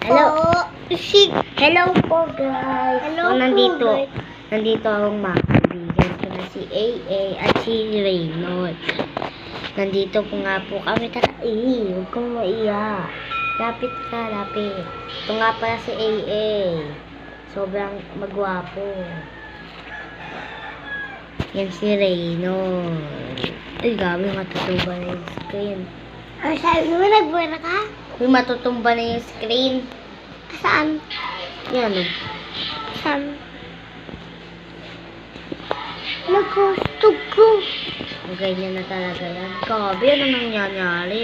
Hello. Hello po guys. Hello So, po, nandito akong mga kaibigan ko na si AA at si Reynold. Nandito po nga po kami. Tara, huwag kang maiyak. Lapit ka, lapit. Ito nga pala si AA. Sobrang magwapo. Yan si Reynold. Ay, gabi, matutumba na yung screen. Ay, sabi mo, nagbuena ka? Uy, matutumba na yung screen. Saan? Yan, Saan? Nagkustog ko. ganyan na talaga yan. Gabi, ano nangyayari?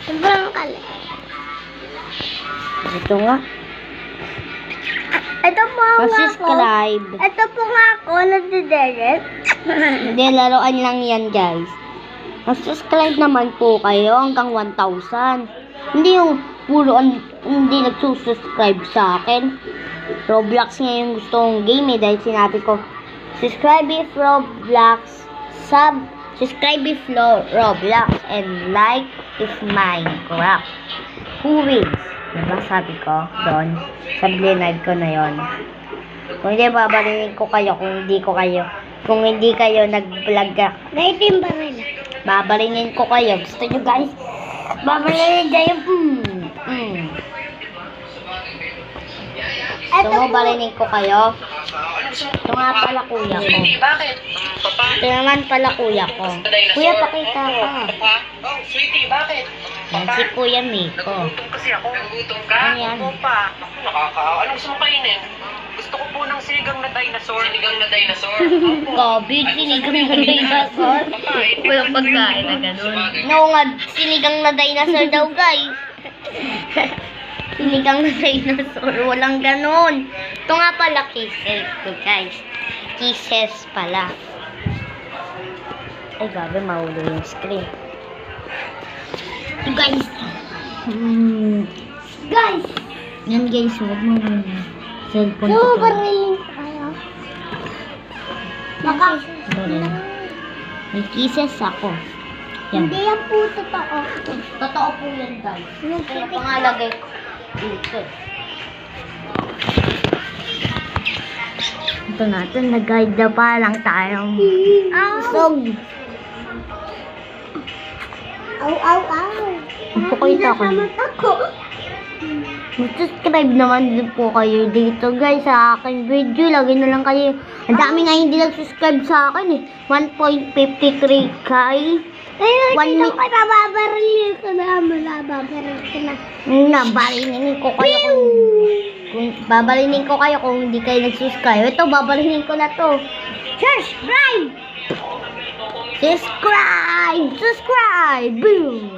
Sobrang kali. Ito nga. Ito po nga ako. Subscribe. Ito po nga ako, nagdidirect. Hindi, laruan lang yan, guys. Subscribe naman po kayo hanggang 1,000. Hindi yung hindi nagsusubscribe sa akin. Roblox nga yung gusto kong game eh, dahil sinabi ko, subscribe if Roblox, subscribe if Roblox, and like if Minecraft. Who wins? Diba sabi ko doon? Sa blinag ko na yon. Kung hindi, babalinin ko kayo kung hindi kayo nag-vlog ka. Naitim ba rin? Babalinin ko kayo. Gusto nyo guys? Babalinin kayo. Gusto mo balinin ko kayo? Ito nga pala kuya ko. Bakit? Ito naman pala kuya ko. Kuya, pakita ka. Oh, sweetie, bakit? Yan si Kuya Miko. Nagugutom kasi ako. Nagugutom ka? Ano yan? Oo pa. Ako, anong gusto mo kainin? Gusto ko po ng sinigang na dinosaur. Sinigang na dinosaur? Covid, sinigang na dinosaur. Walang pagkain na ganun. No nga, sinigang na dinosaur daw guys. Sinigang na dinosaur, walang ganun. Ito nga pala kisses ko guys. Kisses pala. Ay gabi, mahulo yung screen. Ito guys. Guys! Yan guys, huwag mo yung cellphone Ano ko. ba rin kayo? Baka. May kisses ako. Yan. Hindi yan po totoo. Totoo po yan guys. Kaya pangalagay ko dito. Ito natin, nag-guide na pa lang tayong sog. Aw. Magpakita ko. Ako. Mag-subscribe naman din po kayo dito guys sa aking video. Lagi na lang kayo. Ang dami nga hindi nag-subscribe sa akin eh. 1.53k. Ayun, dito kay bababaril ko na. Bababaril ko na. Babalinin ko kayo kung babalinin ko kayo kung hindi kayo nag-subscribe. Ito, babalinin ko na to. Subscribe! Subscribe! Boom!